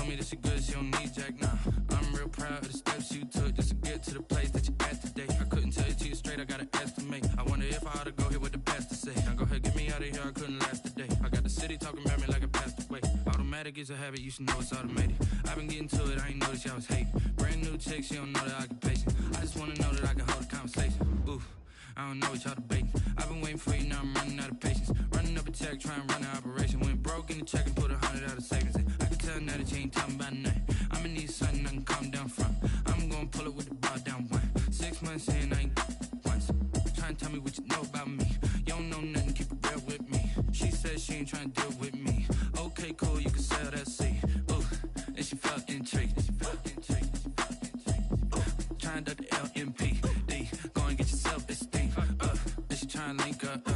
me that she good, she don't need Jack now. I'm real proud of the steps you took just to get to the place that you at today. I couldn't tell you to you straight, I gotta estimate. I wonder if I ought to go here with the past to say. Now go ahead, get me out of here, I couldn't last a day. I got the city talking about me like I passed away. Automatic is a habit, you should know it's automated. I've been getting to it, I ain't noticed y'all was hating. Brand new chick, she don't know the occupation. I just wanna know that I can hold a conversation. Oof, I don't know what y'all debating. I've been waiting for you, now I'm running out of patience. Running up a check, trying to run an operation. Went broke in the check and put 100 out of savings in. I can tell now that you ain't talking about nothing. I'ma need something I can calm down from. I'm gonna pull it with the bar down one. 6 months in, I ain't once. Trying to tell me what you know about me. You don't know nothing, keep it real with me. She said she ain't trying to deal with me. Okay, cool, you can sell that seed. Ooh, and she felt intrigued. Trying to duck the LMPD. Go and get your self-esteem. And she trying to link up.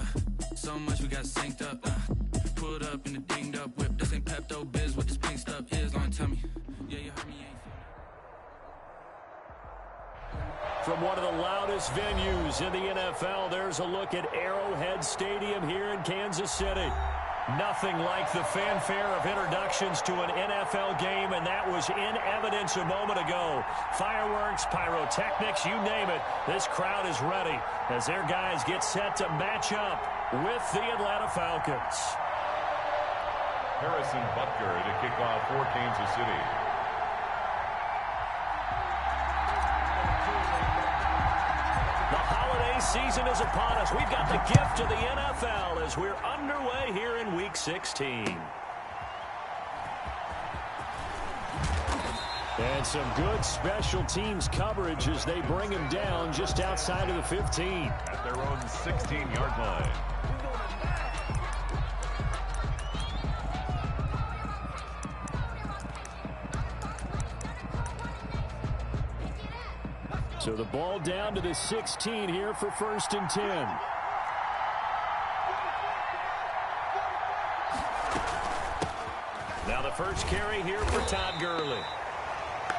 So much we got synced up. Pulled up in the dinged up whip. This ain't Pepto Biz, what this pink stuff is. Gonna tell me. Yeah, you heard me, ain't. From one of the loudest venues in the NFL, there's a look at Arrowhead Stadium here in Kansas City. Nothing like the fanfare of introductions to an NFL game, and that was in evidence a moment ago. Fireworks, pyrotechnics, you name it. This crowd is ready as their guys get set to match up with the Atlanta Falcons. Harrison Butker to kick off for Kansas City. Season is upon us. We've got the gift of the NFL as we're underway here in Week 16. And some good special teams coverage as they bring him down just outside of the 15. At their own 16-yard line. So the ball down to the 16 here for 1st and 10. Now the first carry here for Todd Gurley.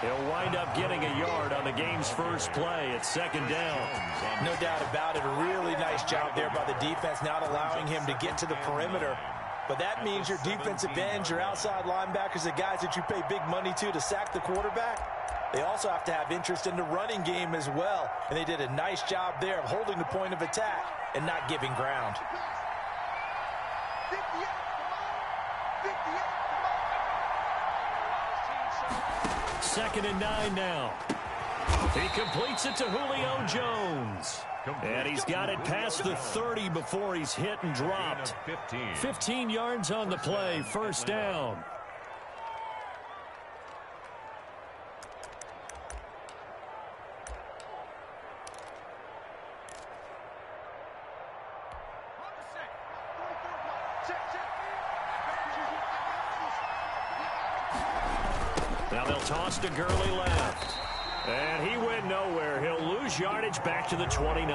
He'll wind up getting a yard on the game's first play at 2nd down. No doubt about it. A really nice job there by the defense, not allowing him to get to the perimeter. But that means your defensive ends, your outside linebackers, the guys that you pay big money to sack the quarterback, they also have to have interest in the running game as well. And they did a nice job there of holding the point of attack and not giving ground. Second and 9 now. He completes it to Julio Jones. And he's got it past the 30 before he's hit and dropped. 15 yards on the play, 1st down. Now they'll toss to Gurley left. And he went nowhere. He'll lose yardage back to the 29.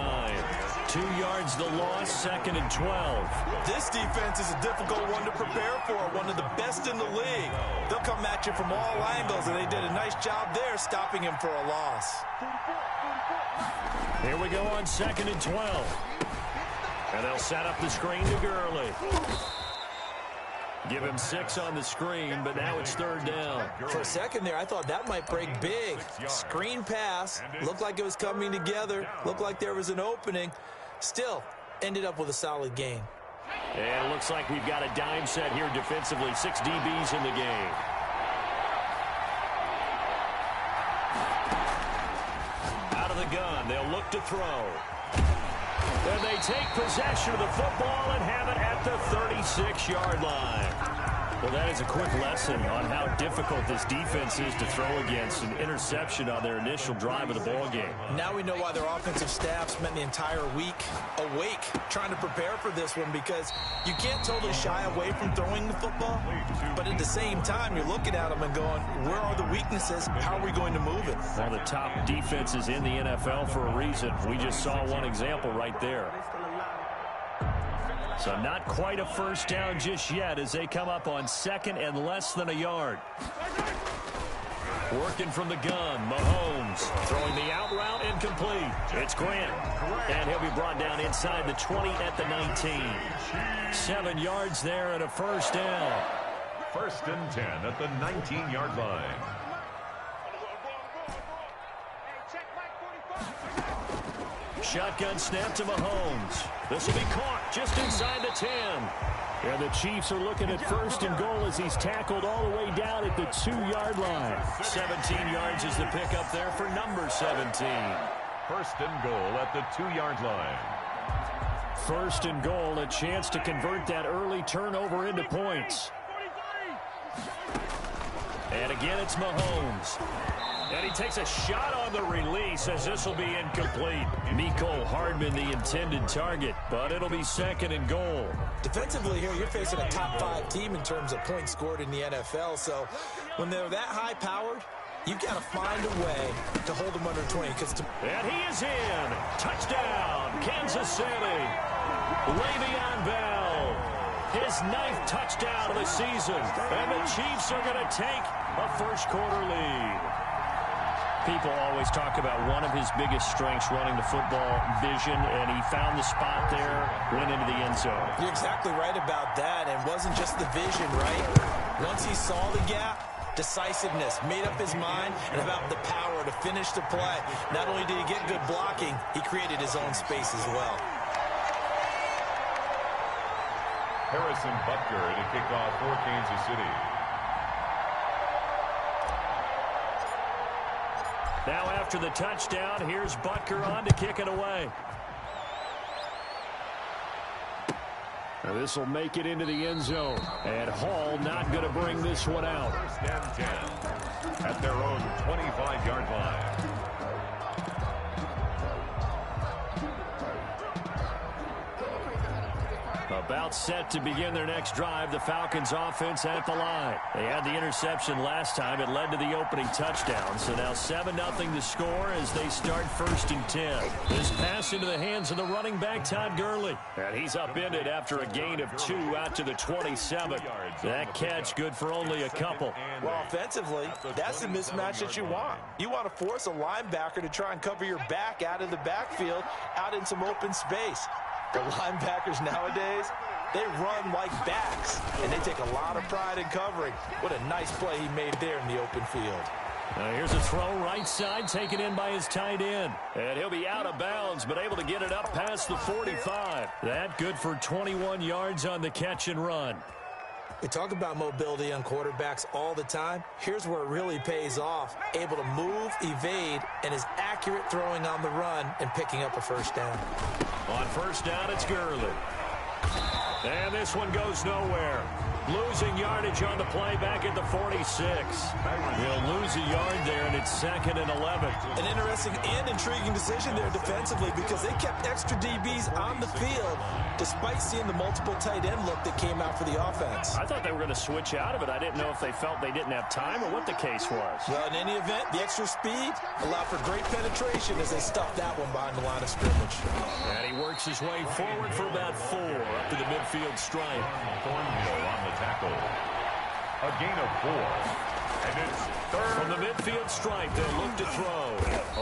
2 yards the loss, 2nd and 12. This defense is a difficult one to prepare for, one of the best in the league. They'll come at you from all angles, and they did a nice job there stopping him for a loss. Here we go on 2nd and 12. And they'll set up the screen to Gurley. Give him 6 on the screen, but now it's 3rd down. For a second there, I thought that might break big. Screen pass, looked like it was coming together, looked like there was an opening. Still, ended up with a solid gain. And it looks like we've got a dime set here defensively. 6 DBs in the game. Out of the gun, they'll look to throw. And they take possession of the football and have it at the 36-yard line. Well, that is a quick lesson on how difficult this defense is to throw against. An interception on their initial drive of the ball game. Now we know why their offensive staff spent the entire week awake trying to prepare for this one, because you can't totally shy away from throwing the football, but at the same time you're looking at them and going, where are the weaknesses? How are we going to move it? One of the top defenses in the NFL for a reason. We just saw one example right there. So not quite a 1st down just yet as they come up on 2nd and less than a yard. Working from the gun, Mahomes throwing the out route incomplete. It's Grant, and he'll be brought down inside the 20 at the 19. 7 yards there and a 1st down. First and 10 at the 19-yard line. Shotgun snap to Mahomes. This will be caught just inside the 10. And the Chiefs are looking at first and goal as he's tackled all the way down at the 2-yard line. 17 yards is the pickup there for number 17. First and goal at the 2-yard line. First and goal, a chance to convert that early turnover into points. And again, it's Mahomes. And he takes a shot on the release as this will be incomplete. Mecole Hardman, the intended target, but it'll be second and goal. Defensively here, you're facing a top-5 team in terms of points scored in the NFL. So when they're that high-powered, you've got to find a way to hold them under 20. And he is in. Touchdown, Kansas City. Le'Veon Bell. His 9th touchdown of the season. And the Chiefs are going to take a first-quarter lead. People always talk about one of his biggest strengths running the football, vision, and he found the spot there, went into the end zone. You're exactly right about that, and it wasn't just the vision, right? Once he saw the gap, decisiveness, made up his mind, and about the power to finish the play. Not only did he get good blocking, he created his own space as well. Harrison Butker to kick off for Kansas City. Now after the touchdown, here's Butker on to kick it away. This will make it into the end zone. And Hall not going to bring this one out. First and 10 at their own 25-yard line. About set to begin their next drive, the Falcons offense at the line. They had the interception last time. It led to the opening touchdown. So now 7-0 the score as they start first and 10. This pass into the hands of the running back, Todd Gurley. And he's upended after a gain of 2 out to the 27. That catch good for only a couple. Well, offensively, that's the mismatch that you want. You want to force a linebacker to try and cover your back out of the backfield, out in some open space. The linebackers nowadays, they run like backs, and they take a lot of pride in covering. What a nice play he made there in the open field. Here's a throw right side, taken in by his tight end. And he'll be out of bounds, but able to get it up past the 45. That good for 21 yards on the catch and run. We talk about mobility on quarterbacks all the time. Here's where it really pays off. Able to move, evade, and is accurate throwing on the run and picking up a first down. On first down, it's Gurley. And this one goes nowhere. Losing yardage on the play back at the 46. He'll lose a yard there, and it's second and 11. An interesting and intriguing decision there defensively because they kept extra DBs on the field despite seeing the multiple tight end look that came out for the offense. I thought they were going to switch out of it. I didn't know if they felt they didn't have time or what the case was. Well, in any event, the extra speed allowed for great penetration as they stuffed that one behind the line of scrimmage. And he works his way forward for about 4 up to the midfield stripe. Thornhill on the tackle. A gain of 4. And it's third. From the midfield stripe, they'll look to throw.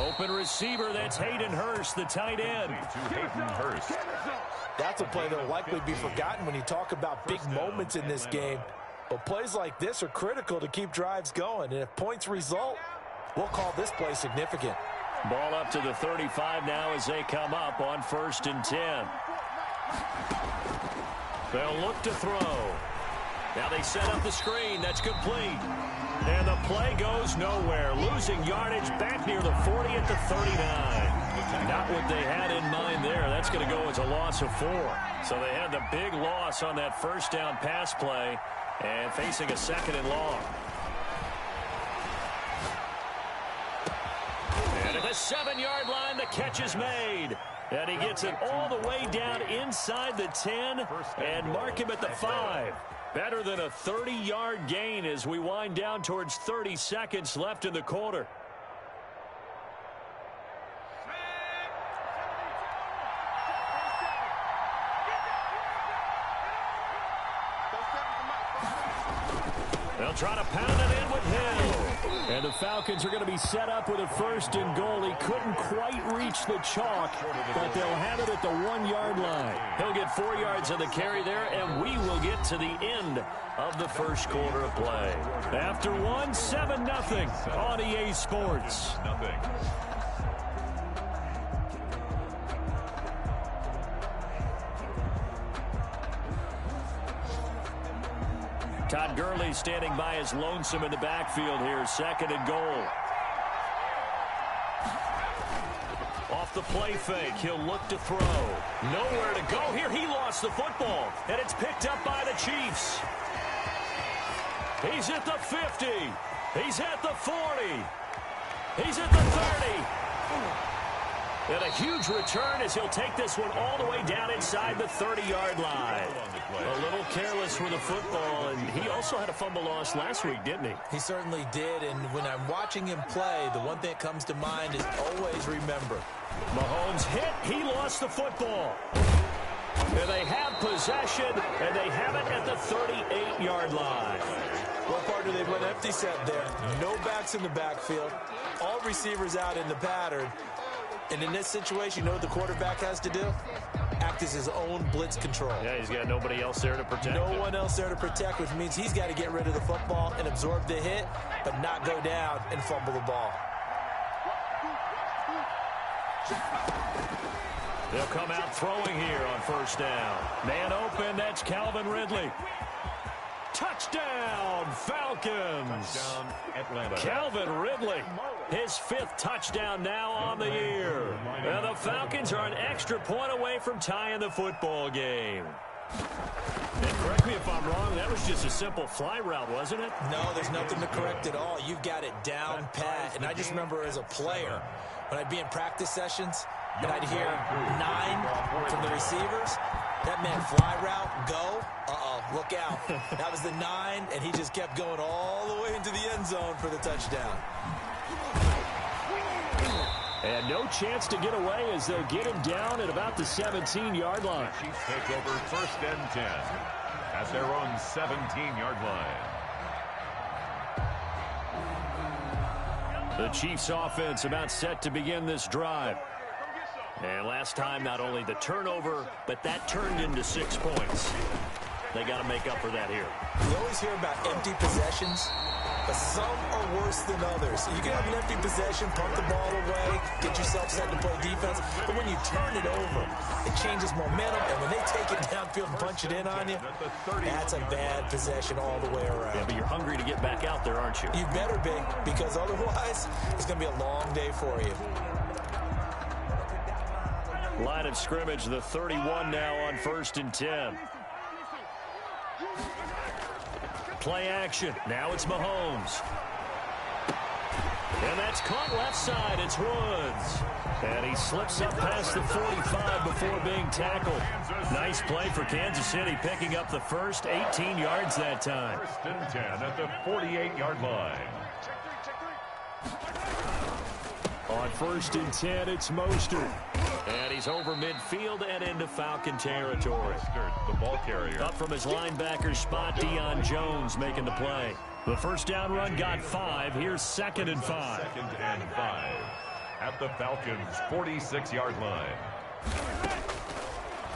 Open receiver, that's Hayden Hurst, the tight end. To Hayden Hurst. That's a play that will likely be forgotten when you talk about big moments in this game. But plays like this are critical to keep drives going. And if points result, we'll call this play significant. Ball up to the 35 now as they come up on first and 10. They'll look to throw. Now they set up the screen. That's complete. And the play goes nowhere. Losing yardage back near the 40 at the 39. Not what they had in mind there. That's going to go as a loss of 4. So they had the big loss on that first down pass play and facing a second and long. And at the 7-yard line, the catch is made. And he gets it all the way down inside the 10 and mark him at the 5. Better than a 30-yard gain as we wind down towards 30 seconds left in the quarter. They'll try to pound it in with Hill. And the Falcons are going to be set up with a 1st and goal. He couldn't quite reach the chalk, but they'll have it at the 1-yard line. He'll get 4 yards on the carry there, and we will get to the end of the first quarter of play. After 1, 7-0 on EA Sports. Todd Gurley standing by his lonesome in the backfield here. 2nd and goal. Off the play fake. He'll look to throw. Nowhere to go here. He lost the football. And it's picked up by the Chiefs. He's at the 50. He's at the 40. He's at the 30. And a huge return as he'll take this one all the way down inside the 30-yard line. A little careless with the football, and he also had a fumble loss last week, didn't he? He certainly did, and when I'm watching him play, the one thing that comes to mind is always remember. Mahomes hit. He lost the football. And they have possession, and they have it at the 38-yard line. Well, partner, they went empty set there. No backs in the backfield. All receivers out in the pattern. And in this situation, you know what the quarterback has to do? Act as his own blitz control. Yeah, he's got nobody else there to protect him. No one else there to protect, which means he's got to get rid of the football and absorb the hit, but not go down and fumble the ball. They'll come out throwing here on 1st down. Man open, that's Calvin Ridley. Touchdown, Falcons. Touchdown, Atlanta. Calvin Ridley, his 5th touchdown now on the year. And the Falcons are an extra point away from tying the football game. And correct me if I'm wrong, that was just a simple fly route, wasn't it? No, there's nothing to correct at all. You've got it down pat. And I just remember as a player, when I'd be in practice sessions, and I'd hear 9 from the receivers, that meant fly route, go, look out. That was the 9, and he just kept going all the way into the end zone for the touchdown. And no chance to get away as they'll get him down at about the 17-yard line. The Chiefs take over 1st and 10 at their own 17-yard line. The Chiefs offense about set to begin this drive. And last time, not only the turnover, but that turned into 6 points. They got to make up for that here. You always hear about empty possessions, but some are worse than others. You can have an empty possession, pump the ball away, get yourself set to play defense, but when you turn it over, it changes momentum, and when they take it downfield and punch it in on you, that's a bad possession all the way around. Yeah, but you're hungry to get back out there, aren't you? You better be, because otherwise, it's going to be a long day for you. Line of scrimmage, the 31 now on 1st and 10. Play action. Now it's Mahomes. And that's caught left side. It's Woods. And he slips up past the 45 before being tackled. Nice play for Kansas City, picking up the first 18 yards that time. 1st and 10 at the 48-yard line. On 1st and 10, it's Mostert. And he's over midfield and into Falcon territory. The ball carrier. Up from his linebacker spot, Deion Jones making the play. The 1st down run got 5. Here's 2nd and 5. 2nd and 5 at the Falcons' 46-yard line.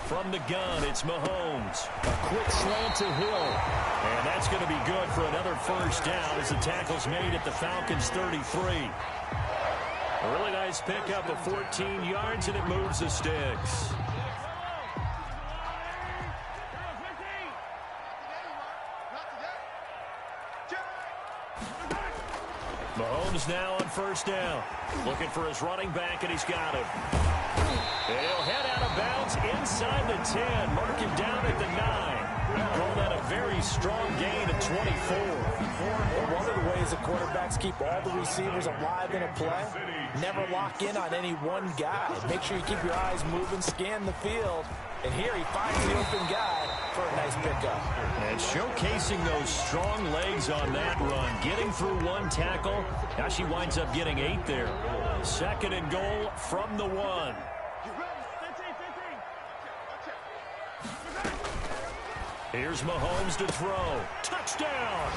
From the gun, it's Mahomes. A quick slant to Hill. And that's going to be good for another 1st down as the tackle's made at the Falcons' 33. A really nice pickup of 14 yards, and it moves the sticks. Mahomes now on 1st down. Looking for his running back, and he's got him. And he'll head out of bounds inside the 10. Mark him down at the 9. Call that a very strong gain of 24. Well, one of the ways the quarterbacks keep all the receivers alive in a play, never lock in on any one guy. Make sure you keep your eyes moving, scan the field. And here he finds the open guy for a nice pickup. And showcasing those strong legs on that run. Getting through one tackle. Now she winds up getting 8 there. 2nd and goal from the 1. Here's Mahomes to throw. Touchdown!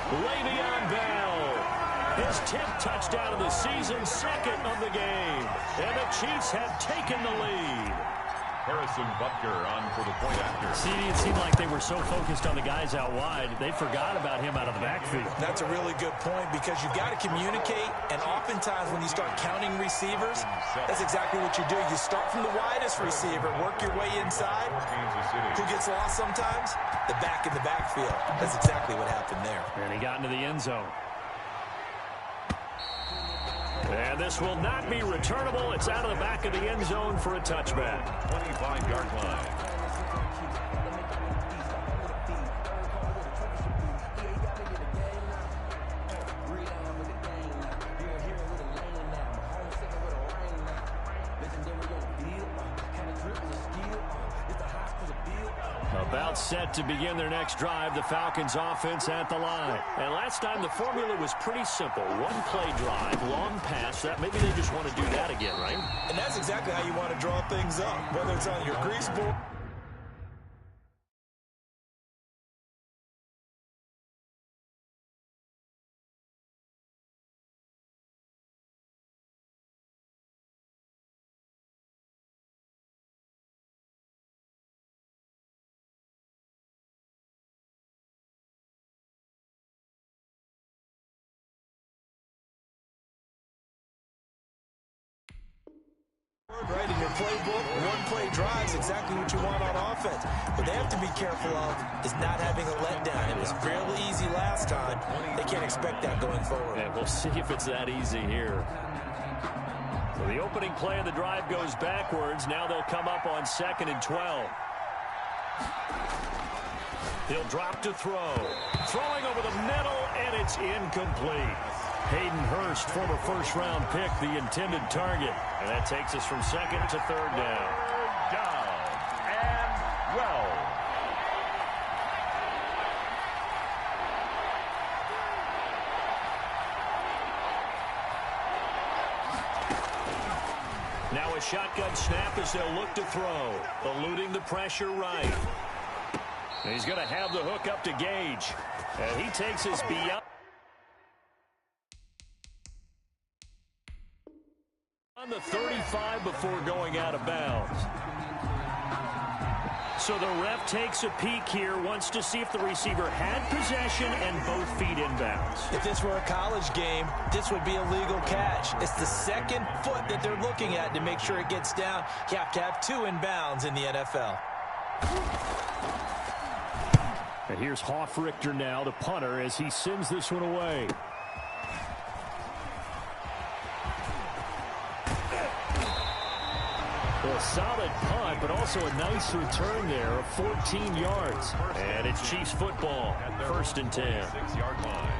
Le'Veon Bell. His 10th touchdown of the season, second of the game. And the Chiefs have taken the lead. Harrison Butker on for the point after. See, it seemed like they were so focused on the guys out wide, they forgot about him out of the backfield. That's a really good point because you've got to communicate, and oftentimes when you start counting receivers, that's exactly what you do. You start from the widest receiver, work your way inside. Who gets lost sometimes? The back in the backfield. That's exactly what happened there. And he got into the end zone. And this will not be returnable. It's out of the back of the end zone for a touchback. 25-yard line. About set to begin their next drive, the Falcons offense at the line. And last time the formula was pretty simple. One play drive, long pass. That maybe they just want to do that again, right? And that's exactly how you want to draw things up, whether it's on your grease board. Right in your playbook, one-play drive is exactly what you want on offense. What they have to be careful of is not having a letdown. It was fairly easy last time. They can't expect that going forward. Yeah, we'll see if it's that easy here. So the opening play of the drive goes backwards. Now they'll come up on 2nd and 12. He'll drop to throw. Throwing over the middle, and it's incomplete. Hayden Hurst, former first-round pick, the intended target. And that takes us from 2nd to 3rd down. Third down and well. Now a shotgun snap as they'll look to throw. Eluding the pressure right. And he's going to have the hook up to Gage. And he takes us beyond. On the 35 before going out of bounds. So the ref takes a peek here, wants to see if the receiver had possession and both feet inbounds. If this were a college game, this would be a legal catch. It's the second foot that they're looking at to make sure it gets down. You have to have 2 inbounds in the NFL. And here's Hoffrichter now, the punter, as he sends this one away. A solid punt, but also a nice return there of 14 yards. And it's Chiefs football, 1st and 10. 6-yard line.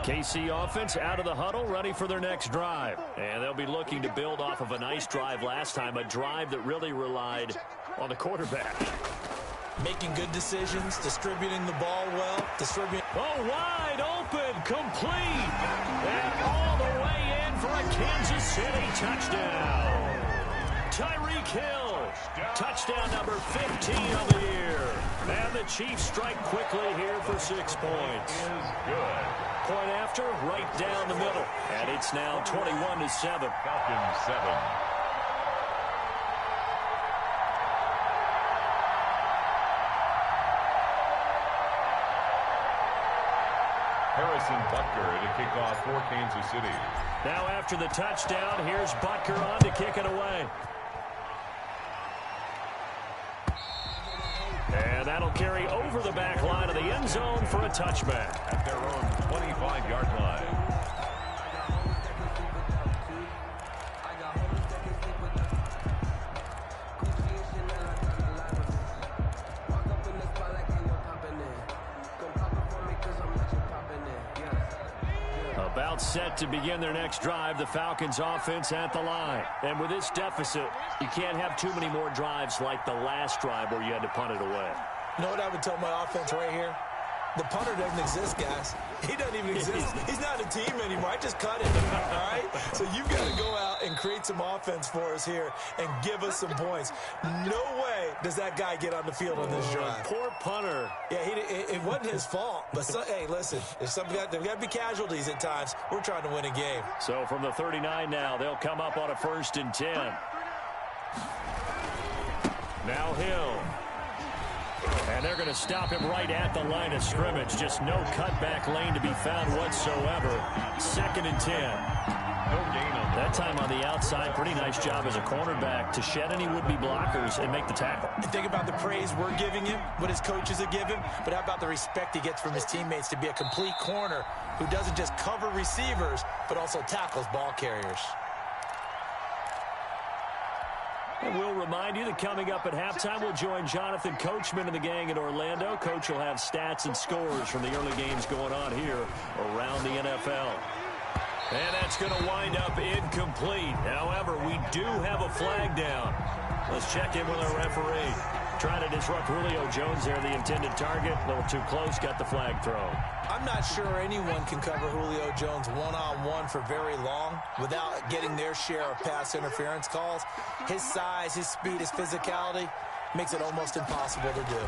KC offense out of the huddle, ready for their next drive. And they'll be looking to build off of a nice drive last time, a drive that really relied on the quarterback. Making good decisions, distributing the ball well, Oh, wide open, complete, and all the way in for a Kansas City touchdown. Tyreek Hill, touchdown number 15 of the year. And the Chiefs strike quickly here for 6 points. Good. Point after, right down the middle. And it's now 21-7. Falcons 7. Harrison Butker to kick off for Kansas City. Now after the touchdown, here's Butker on to kick it away. And that'll carry over the back line of the end zone for a touchback. At their own 25-yard line. About set to begin their next drive, the Falcons offense at the line. And with this deficit, you can't have too many more drives like the last drive where you had to punt it away. You know what I would tell my offense right here? The punter doesn't exist, guys. He doesn't even exist. He's not a team anymore. I just cut him, all right? So you've got to go out and create some offense for us here and give us some points. No way does that guy get on the field on this drive. Poor punter. Yeah, it wasn't his fault. But, hey, listen, there's got to be casualties at times. We're trying to win a game. So from the 39 now, they'll come up on a 1st and 10. Now Hill. And they're going to stop him right at the line of scrimmage. Just no cutback lane to be found whatsoever. 2nd and 10. That time on the outside, pretty nice job as a cornerback to shed any would-be blockers and make the tackle. Think about the praise we're giving him, what his coaches have given him, but how about the respect he gets from his teammates to be a complete corner who doesn't just cover receivers, but also tackles ball carriers. And we'll remind you that coming up at halftime, we'll join Jonathan Coachman and the gang in Orlando. Coach will have stats and scores from the early games going on here around the NFL. And that's going to wind up incomplete. However, we do have a flag down. Let's check in with our referee. Trying to disrupt Julio Jones there, the intended target. A little too close, got the flag thrown. I'm not sure anyone can cover Julio Jones one-on-one for very long without getting their share of pass interference calls. His size, his speed, his physicality makes it almost impossible to do.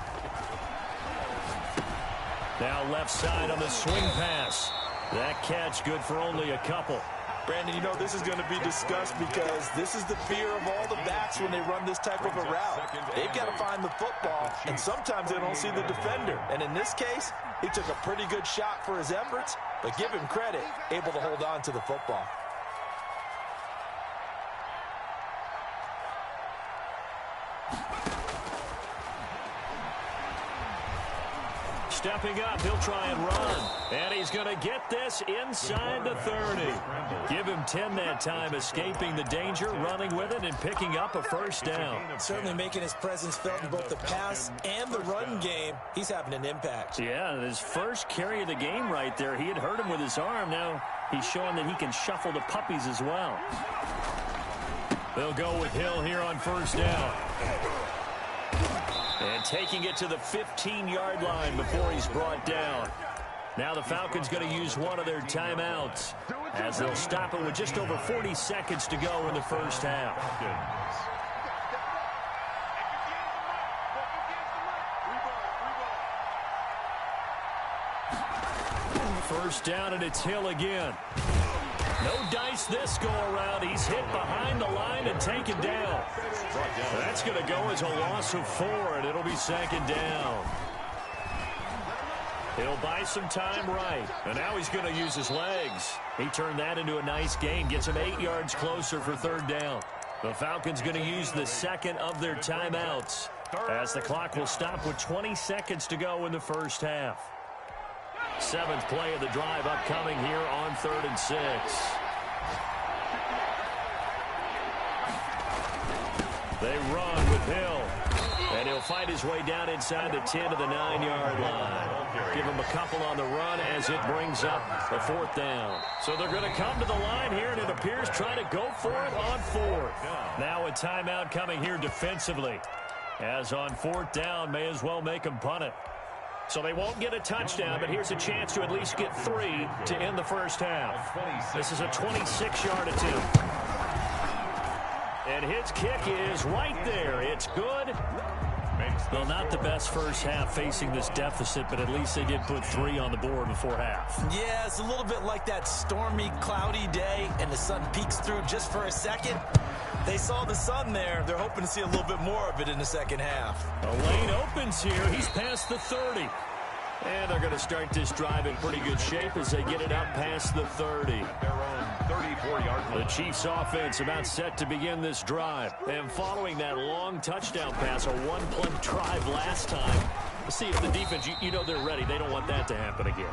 Now left side on the swing pass. That catch good for only a couple. Brandon, you know, this is going to be discussed because this is the fear of all the backs when they run this type of a route. They've got to find the football, and sometimes they don't see the defender. And in this case, he took a pretty good shot for his efforts, but give him credit, able to hold on to the football. Stepping up, he'll try and run. And he's going to get this inside the 30. Give him 10 that time, escaping the danger, running with it, and picking up a 1st down. Certainly making his presence felt in both the pass and the run game. He's having an impact. Yeah, his first carry of the game right there. He had hurt him with his arm. Now he's showing that he can shuffle the puppies as well. They'll go with Hill here on 1st down. And taking it to the 15-yard line before he's brought down. Now the Falcons going to use one of their timeouts as they'll stop it with just over 40 seconds to go in the 1st half. 1st down, and it's Hill again. No dice this go-around. He's hit behind the line and taken down. That's going to go as a loss of 4, and it'll be 2nd down. He'll buy some time right, and now he's going to use his legs. He turned that into a nice gain, gets him 8 yards closer for 3rd down. The Falcons going to use the 2nd of their timeouts as the clock will stop with 20 seconds to go in the 1st half. 7th play of the drive upcoming here on 3rd and 6. They run with Hill. And he'll find his way down inside the 10 to the 9-yard line. Give him a couple on the run as it brings up the 4th down. So they're going to come to the line here, and it appears try to go for it on 4th. Now a timeout coming here defensively. As on 4th down, may as well make them punt it. So they won't get a touchdown, but here's a chance to at least get 3 to end the 1st half. This is a 26-yard attempt. And his kick is right there. It's good. Well, not the best 1st half facing this deficit, but at least they did put 3 on the board before half. Yeah, it's a little bit like that stormy, cloudy day, and the sun peeks through just for a second. They saw the sun there. They're hoping to see a little bit more of it in the 2nd half. The lane opens here. He's past the 30. And they're going to start this drive in pretty good shape as they get it out past the 30. Their own 34-yard line. The Chiefs offense about set to begin this drive. And following that long touchdown pass, a one-play drive last time. See if the defense, you know they're ready. They don't want that to happen again.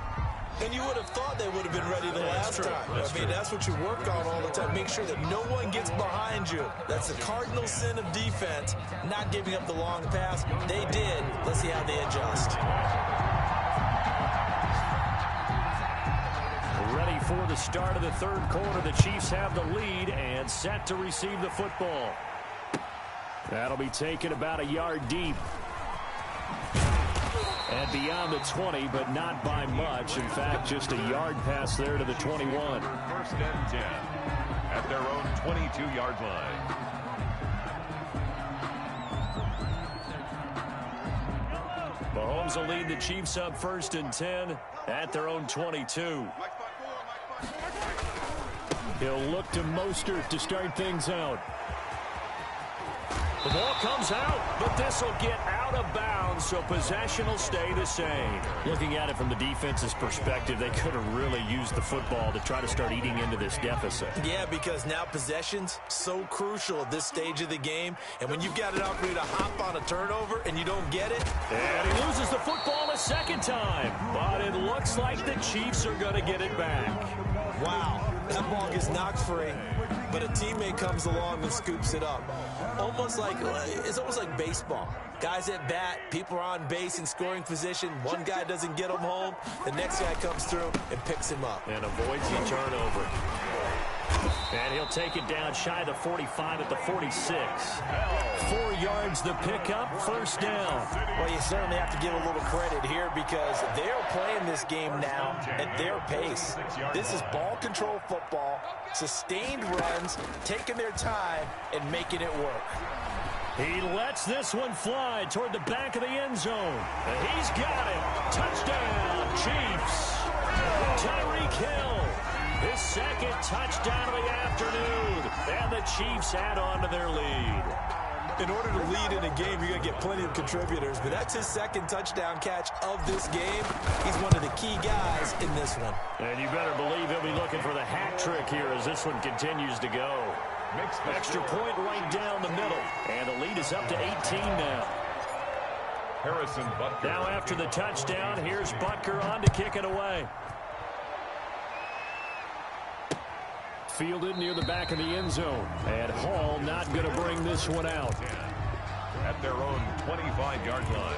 And you would have thought they would have been ready the last time. I mean, that's what you work on all the time. Make sure that no one gets behind you. That's the cardinal sin of defense, not giving up the long pass. They did. Let's see how they adjust. Ready for the start of the 3rd quarter. The Chiefs have the lead and set to receive the football. That'll be taken about a yard deep. And beyond the 20, but not by much. In fact, just a yard pass there to the 21. First and 10 at their own 22-yard line. Mahomes will lead the Chiefs up first and 10 at their own 22. He'll look to Mostert to start things out. The ball comes out, but this will get out of bounds, so possession will stay the same. Looking at it from the defense's perspective, they could have really used the football to try to start eating into this deficit. Yeah, because now possession's so crucial at this stage of the game, and when you've got an opportunity to hop on a turnover and you don't get it. And he loses the football a second time, but it looks like the Chiefs are going to get it back. Wow, that ball gets knocked free, but a teammate comes along and scoops it up. It's almost like baseball. Guys at bat, people are on base in scoring position. One guy doesn't get him home. The next guy comes through and picks him up. And avoids the turnover. And he'll take it down shy of the 45 at the 46. 4 yards the pickup, first down. Well, you certainly have to give a little credit here because they're playing this game now at their pace. This is ball control football, sustained runs, taking their time and making it work. He lets this one fly toward the back of the end zone. And he's got it. Touchdown, Chiefs. Tyreek Hill. His second touchdown of the afternoon. And the Chiefs add on to their lead. In order to lead in a game, you're going to get plenty of contributors. But that's his second touchdown catch of this game. He's one of the key guys in this one. And you better believe he'll be looking for the hat trick here as this one continues to go. Extra point right down the middle. And the lead is up to 18 now. Harrison Butker. Now after the touchdown, here's Butker on to kick it away. Fielded near the back of the end zone. And Hall not going to bring this one out. At their own 25-yard line.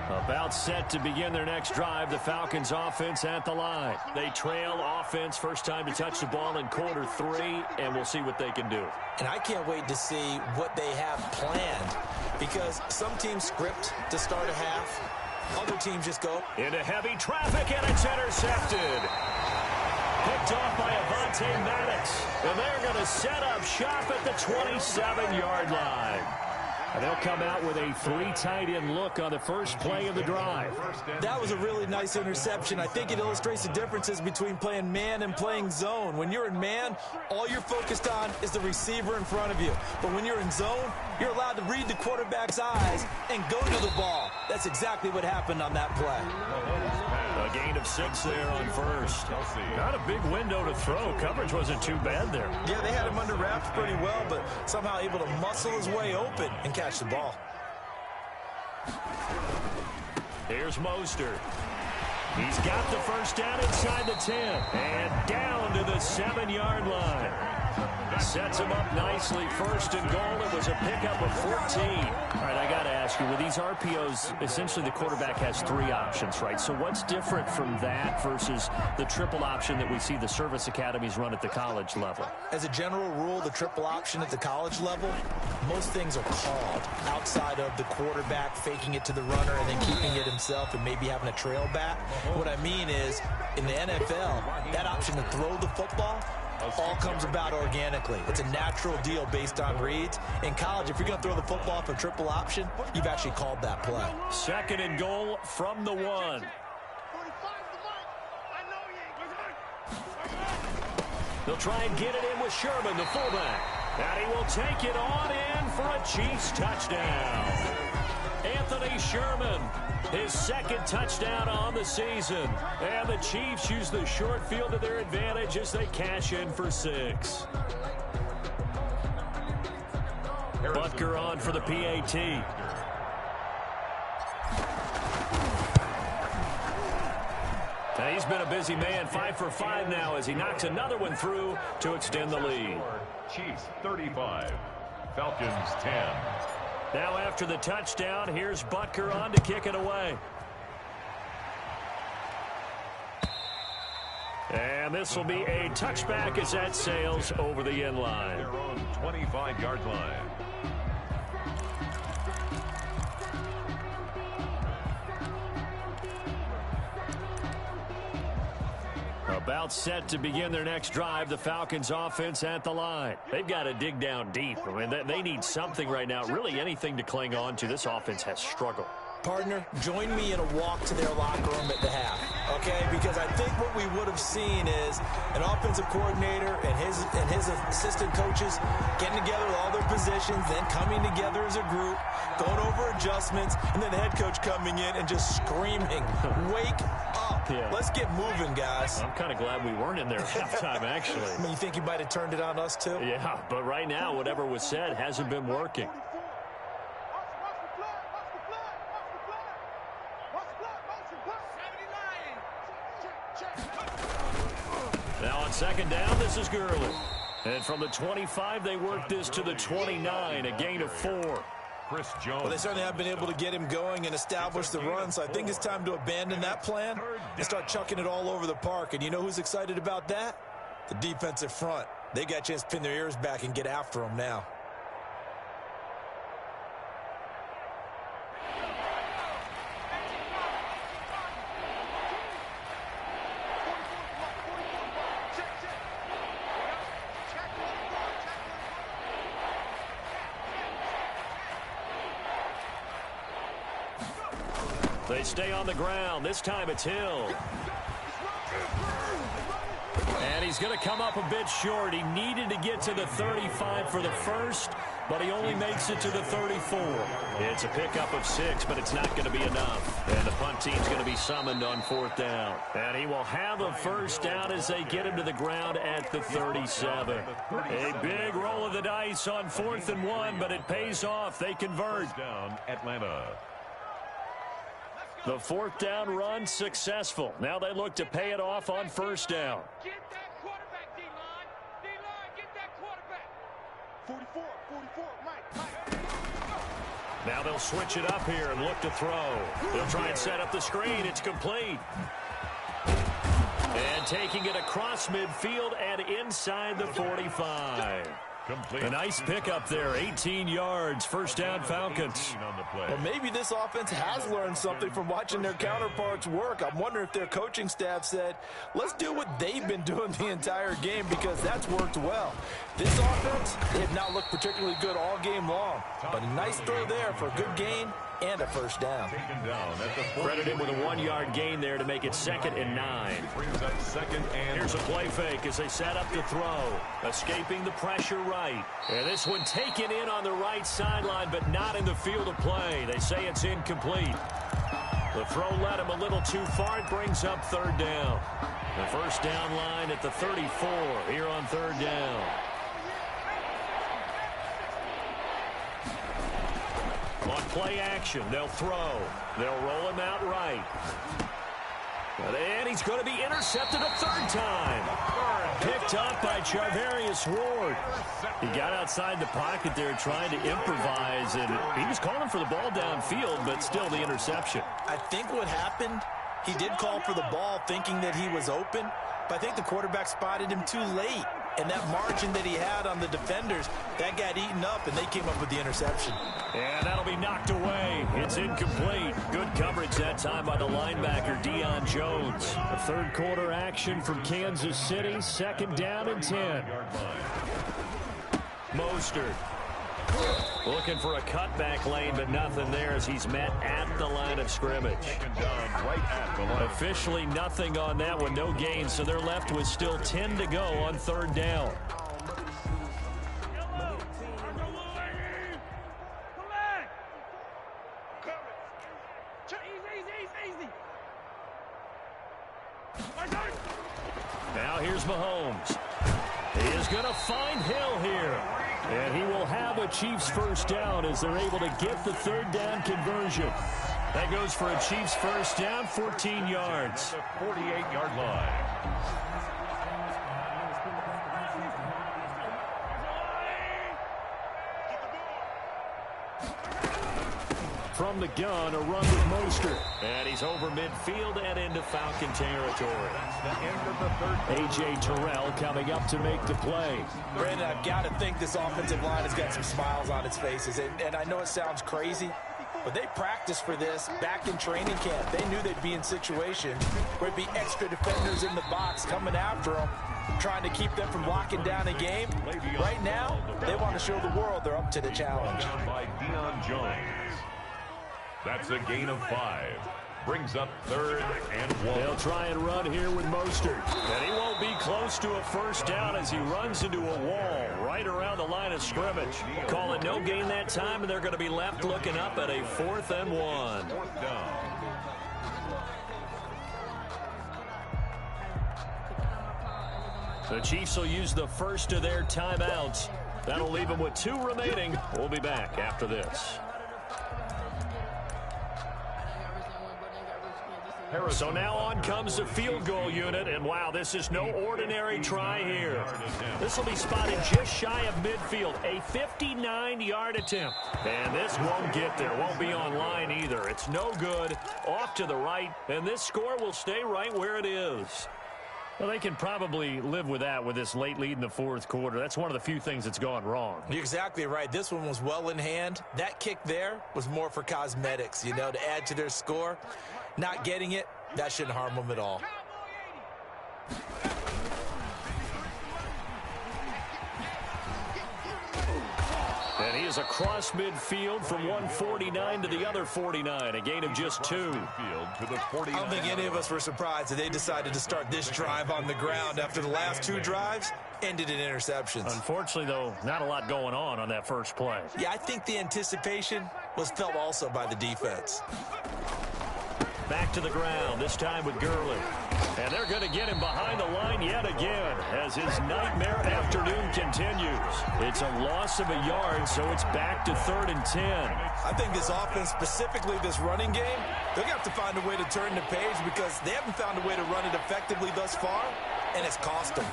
About set to begin their next drive, the Falcons offense at the line. They trail offense, first time to touch the ball in quarter 3, and we'll see what they can do. And I can't wait to see what they have planned because some teams script to start a half. Other teams just go into heavy traffic, and it's intercepted. Picked off by Avonte Maddox, and they're going to set up shop at the 27-yard line. And they'll come out with a 3 tight end look on the first play of the drive. That was a really nice interception. I think it illustrates the differences between playing man and playing zone. When you're in man, all you're focused on is the receiver in front of you. But when you're in zone, you're allowed to read the quarterback's eyes and go to the ball. That's exactly what happened on that play. A gain of 6 there on first. Not a big window to throw. Coverage wasn't too bad there. Yeah, they had him under wraps pretty well, but somehow able to muscle his way open and catch the ball. Here's Mostert. He's got the first down inside the 10 and down to the 7-yard line. Sets him up nicely. First and goal. It was a pickup of 14. All right, I got to ask you, with these RPOs, essentially the quarterback has 3 options, right? So what's different from that versus the triple option that we see the service academies run at the college level? As a general rule, the triple option at the college level, most things are called outside of the quarterback faking it to the runner and then keeping it himself and maybe having a trail back. What I mean is, in the NFL, that option to throw the football all comes about organically. It's a natural deal based on reads. In college, if you're going to throw the football for triple option, you've actually called that play. Second and goal from the 1. They'll try and get it in with Sherman, the fullback. And he will take it on in for a Chiefs touchdown. Anthony Sherman, his second touchdown on the season. And the Chiefs use the short field to their advantage as they cash in for 6. Butker on for the PAT. And he's been a busy man, 5 for 5 now as he knocks another one through to extend the lead. Chiefs 35, Falcons 10. Now after the touchdown, here's Butker on to kick it away. And this will be a touchback as that sails over the end line. Their own 25-yard line. About set to begin their next drive, the Falcons offense at the line. They've got to dig down deep. I mean, they need something right now, really anything to cling on to. This offense has struggled. Partner, join me in a walk to their locker room at the half, okay? Because I think what we would have seen is an offensive coordinator and his assistant coaches getting together with all their positions, then coming together as a group, going over adjustments, and then the head coach coming in and just screaming, wake up. Yeah. Let's get moving, guys. I'm kind of glad we weren't in there at halftime, actually. I mean, you think he might have turned it on us, too? Yeah, but right now, whatever was said hasn't been working. Now on second down, this is Gurley. And from the 25, they work this to the 29, a gain of 4. Chris Jones. Well, they certainly have been able to get him going and establish the run, so I think it's time to abandon that plan and start chucking it all over the park. And you know who's excited about that? The defensive front. They got a chance to pin their ears back and get after him now. They stay on the ground. This time it's Hill. And he's going to come up a bit short. He needed to get to the 35 for the first, but he only makes it to the 34. It's a pickup of 6, but it's not going to be enough. And the punt team's going to be summoned on 4th down. And he will have a first down as they get him to the ground at the 37. A big roll of the dice on 4th and 1, but it pays off. They convert. Down Atlanta. The 4th down run successful. Now they look to pay it off on 1st down. Get that quarterback, D-line. D-line, get that quarterback. 44, Mike. Now they'll switch it up here and look to throw. They'll try and set up the screen. It's complete. And taking it across midfield and inside the 45. Complete. A nice pickup there, 18 yards, first down Falcons. Well, maybe this offense has learned something from watching their counterparts work. I'm wondering if their coaching staff said, let's do what they've been doing the entire game because that's worked well. This offense, they have not looked particularly good all game long, but a nice throw there for a good gain and a first down. Credit him with a 1-yard gain there to make it 2nd and 9. Brings up 2nd and Here's a play fake as they set up the throw. Escaping the pressure right. And this one taken in on the right sideline, but not in the field of play. They say it's incomplete. The throw led him a little too far. It brings up 3rd down. The first down line at the 34 here on 3rd down. On play action, they'll throw. They'll roll him out right. And he's going to be intercepted a 3rd time. Picked up by Charvarius Ward. He got outside the pocket there trying to improvise, and he was calling for the ball downfield, but still the interception. I think what happened, he did call for the ball thinking that he was open, but I think the quarterback spotted him too late. And that margin that he had on the defenders, that got eaten up, and they came up with the interception. And that'll be knocked away. It's incomplete. Good coverage that time by the linebacker, Deion Jones. A 3rd quarter action from Kansas City. 2nd down and 10. Mostert looking for a cutback lane, but nothing there as he's met at the line of scrimmage. right at the line. Officially nothing on that one, no gain, so they're left with still 10 to go on 3rd down. Now here's Mahomes. He is going to find Hill here. And he will have a Chiefs first down as they're able to get the 3rd down conversion. That goes for a Chiefs first down, 14 yards. The 48-yard line. From the gun, a run with Mostert. And he's over midfield and into Falcon territory. That's the end of the third. A.J. Terrell coming up to make the play. Brandon, I've got to think this offensive line has got some smiles on its faces. And I know it sounds crazy, but they practiced for this back in training camp. They knew they'd be in situations where it'd be extra defenders in the box coming after them, trying to keep them from locking down a game. Right now, they want to show the world they're up to the challenge. By Deion Jones. That's a gain of 5. Brings up 3rd and 1. They'll try and run here with Mostert. And he won't be close to a first down as he runs into a wall right around the line of scrimmage. Call it no gain that time, and they're going to be left looking up at a 4th and 1. 4th down. The Chiefs will use the first of their timeouts. That'll leave them with 2 remaining. We'll be back after this. So now on comes the field goal unit, and wow, this is no ordinary try here. This will be spotted just shy of midfield, a 59-yard attempt. And this won't get there, won't be on line either. It's no good, off to the right, and this score will stay right where it is. Well, they can probably live with that with this late lead in the 4th quarter. That's one of the few things that's gone wrong. You're exactly right. This one was well in hand. That kick there was more for cosmetics, you know, to add to their score. Not getting it, that shouldn't harm them at all. And he is across midfield from 149 to the other 49, a gain of just 2. I don't think any of us were surprised that they decided to start this drive on the ground after the last 2 drives ended in interceptions. Unfortunately, though, not a lot going on that first play. Yeah, I think the anticipation was felt also by the defense. Back to the ground, this time with Gurley. And they're going to get him behind the line yet again as his nightmare afternoon continues. It's a loss of a yard, so it's back to 3rd and 10. I think this offense, specifically this running game, they're going to have to find a way to turn the page because they haven't found a way to run it effectively thus far, and it's cost them.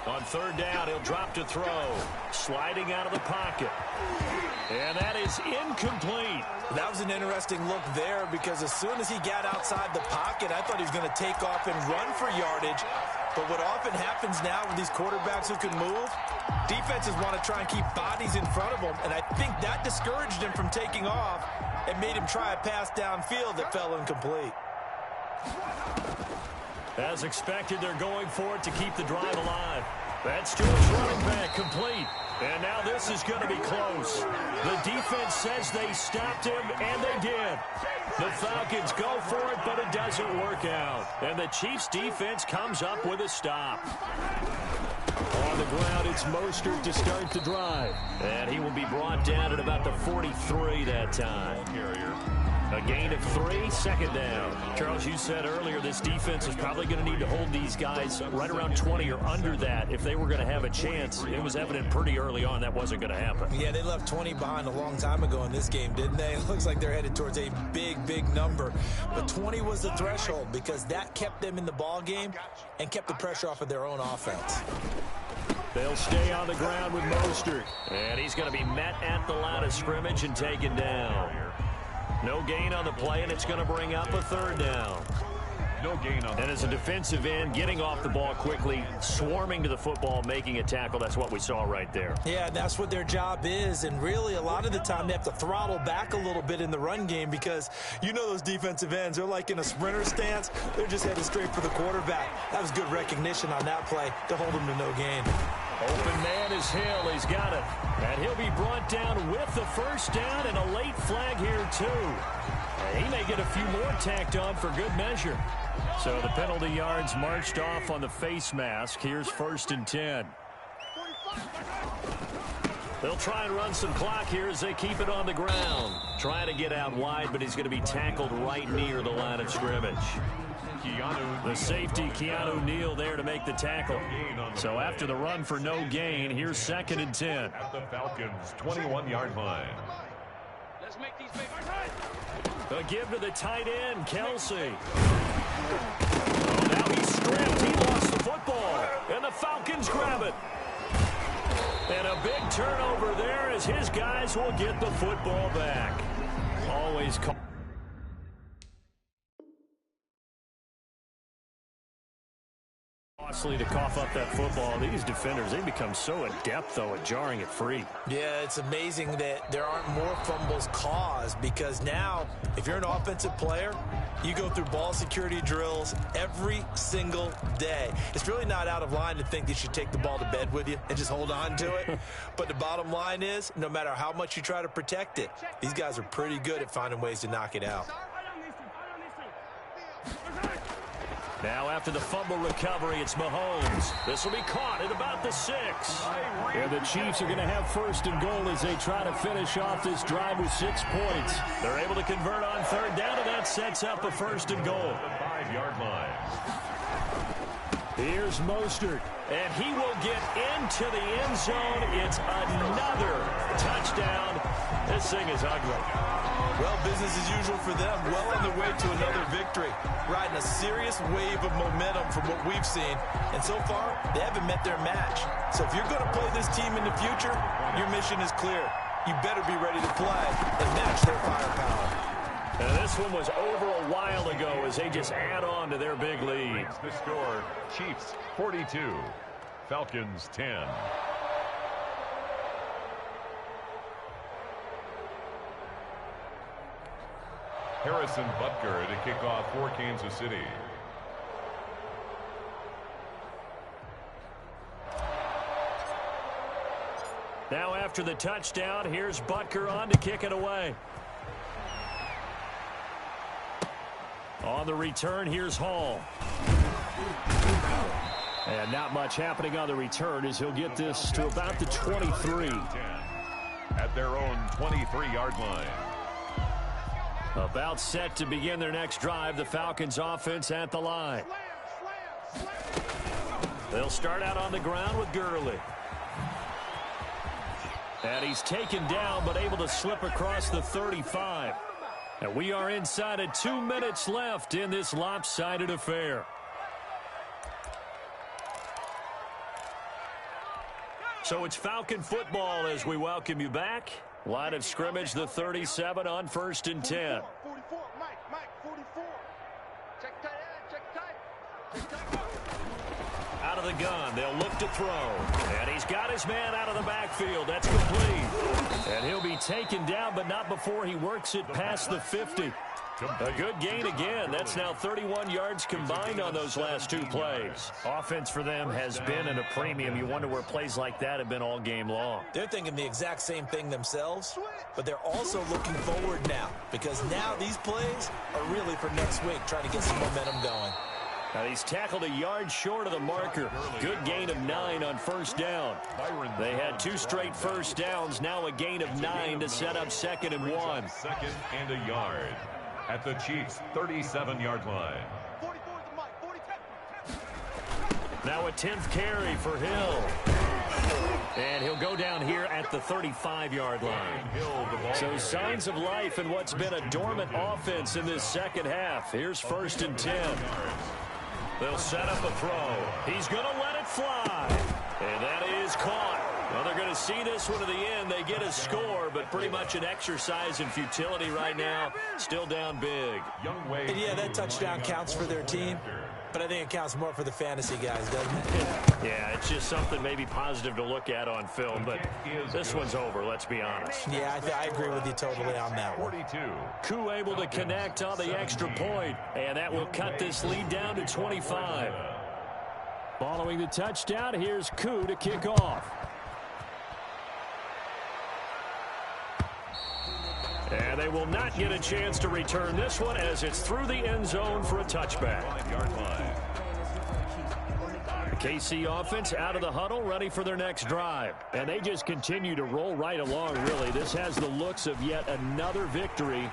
On 3rd down, he'll drop to throw. Sliding out of the pocket. And that is incomplete. That was an interesting look there because as soon as he got outside the pocket, I thought he was going to take off and run for yardage. But what often happens now with these quarterbacks who can move, defenses want to try and keep bodies in front of them. And I think that discouraged him from taking off and made him try a pass downfield that fell incomplete. As expected, they're going for it to keep the drive alive. That's Stewart's running back complete. And now this is going to be close. The defense says they stopped him, and they did. The Falcons go for it, but it doesn't work out. And the Chiefs' defense comes up with a stop. On the ground, it's Mostert to start the drive. And he will be brought down at about the 43 that time. A gain of 3, 2nd down. Charles, you said earlier this defense is probably going to need to hold these guys right around 20 or under that if they were going to have a chance. It was evident pretty early on that wasn't going to happen. Yeah, they left 20 behind a long time ago in this game, didn't they? It looks like they're headed towards a big, big number. But 20 was the threshold because that kept them in the ball game and kept the pressure off of their own offense. They'll stay on the ground with Mostert. And he's going to be met at the line of scrimmage and taken down. No gain on the play, and it's going to bring up a 3rd down. No gain on. And as a defensive end, getting off the ball quickly, swarming to the football, making a tackle, that's what we saw right there. Yeah, that's what their job is, and really a lot of the time they have to throttle back a little bit in the run game because you know those defensive ends, they're like in a sprinter stance. They're just headed straight for the quarterback. That was good recognition on that play to hold them to no gain. Open man is Hill. He's got it. And he'll be brought down with the first down and a late flag here, too. And he may get a few more tacked on for good measure. So the penalty yards marched off on the face mask. Here's 1st and 10. They'll try and run some clock here as they keep it on the ground. Trying to get out wide, but he's going to be tackled right near the line of scrimmage. The safety, Keanu Neal, there to make the tackle. So after the run for no gain, here's 2nd and 10. At the Falcons' 21-yard line. Let's make these big runs. A give to the tight end, Kelsey. Oh, now he's stripped. He lost the football. And the Falcons grab it. And a big turnover there as his guys will get the football back. always costly to cough up that football. These defenders, they become so adept, though, at jarring it free. Yeah, it's amazing that there aren't more fumbles caused, because now, if you're an offensive player, you go through ball security drills every single day. It's really not out of line to think you should take the ball to bed with you and just hold on to it. But the bottom line is, no matter how much you try to protect it, these guys are pretty good at finding ways to knock it out. Now after the fumble recovery, it's Mahomes. This will be caught at about the 6. And the Chiefs are going to have first and goal as they try to finish off this drive with 6 points. They're able to convert on third down, and that sets up a first and goal. 5-yard line. Here's Mostert, and he will get into the end zone. It's another touchdown. This thing is ugly. Well, business as usual for them. Well on their way to another victory. Riding a serious wave of momentum from what we've seen. And so far, they haven't met their match. So if you're going to play this team in the future, your mission is clear. You better be ready to play and match their firepower. And this one was over a while ago as they just add on to their big lead. The score, Chiefs 42, Falcons 10. Harrison Butker to kick off for Kansas City. Now after the touchdown, here's Butker on to kick it away. On the return, here's Hall. And not much happening on the return as he'll get this to about the 23. At their own 23-yard line. About set to begin their next drive, the Falcons offense at the line. They'll start out on the ground with Gurley. And he's taken down but able to slip across the 35. And we are inside of 2 minutes left in this lopsided affair. So it's Falcon football as we welcome you back. Line of scrimmage, the 37 on 1st and 10. 44, Mike, 44. Check tight end, check tight. Out of the gun, they'll look to throw. And he's got his man out of the backfield. That's complete. And he'll be taken down, but not before he works it past the 50. A good gain again. That's now 31 yards combined on those last 2 plays. Offense for them has been at a premium. You wonder where plays like that have been all game long. They're thinking the exact same thing themselves, but they're also looking forward now, because now these plays are really for next week, trying to get some momentum going. Now he's tackled a yard short of the marker. Good gain of 9 on 1st down. They had 2 straight first downs. Now a gain of 9 to set up 2nd and 1. 2nd and a yard. At the Chiefs' 37-yard line. Now a 10th carry for Hill. And he'll go down here at the 35-yard line. So signs of life in what's been a dormant offense in this second half. Here's 1st and 10. They'll set up a throw. He's going to let it fly. And that is caught. Well, they're going to see this one to the end. They get a score, but pretty much an exercise in futility right now. Still down big. And yeah, that touchdown counts for their team, but I think it counts more for the fantasy guys, doesn't it? Yeah, it's just something maybe positive to look at on film, but this one's over, let's be honest. Yeah, I agree with you totally on that one. Koo able to connect on the extra point, and that will cut this lead down to 25. Following the touchdown, here's Koo to kick off. And they will not get a chance to return this one as it's through the end zone for a touchback. The KC offense out of the huddle, ready for their next drive. And they just continue to roll right along, really. This has the looks of yet another victory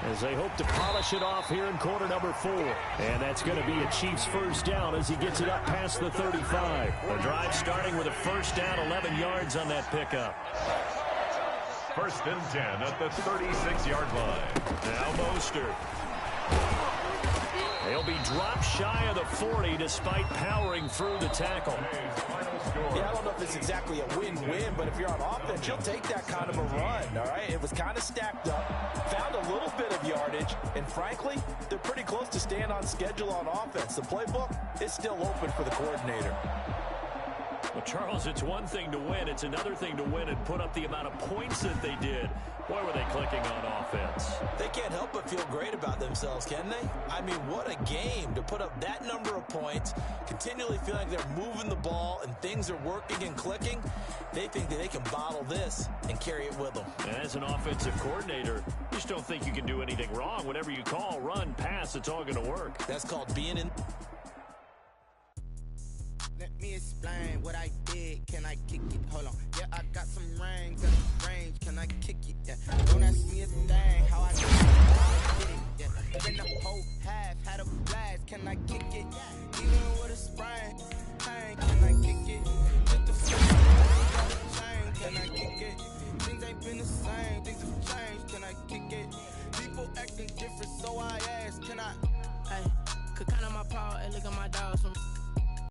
as they hope to polish it off here in quarter number 4. And that's going to be a Chiefs first down as he gets it up past the 35. The drive starting with a first down, 11 yards on that pickup. 1st and 10 at the 36-yard line. Now Mostert. He'll be dropped shy of the 40 despite powering through the tackle. Yeah, I don't know if it's it's exactly a win-win, but if you're on offense, you'll take that kind of a run, all right? It was kind of stacked up, found a little bit of yardage, and frankly, they're pretty close to staying on schedule on offense. The playbook is still open for the coordinator. Well, Charles, it's one thing to win. It's another thing to win and put up the amount of points that they did. Boy, were they clicking on offense. They can't help but feel great about themselves, can they? I mean, what a game to put up that number of points, continually feeling like they're moving the ball and things are working and clicking. They think that they can bottle this and carry it with them. And as an offensive coordinator, you just don't think you can do anything wrong. Whatever you call, run, pass, it's all going to work. That's called being in. Let me explain what I did. Can I kick it? Hold on. Yeah, I got some rings at the range. Can I kick it? Yeah. Don't ask me a thing. How I did it? Yeah. Been the whole half, had a blast. Can I kick it? Even with a sprain.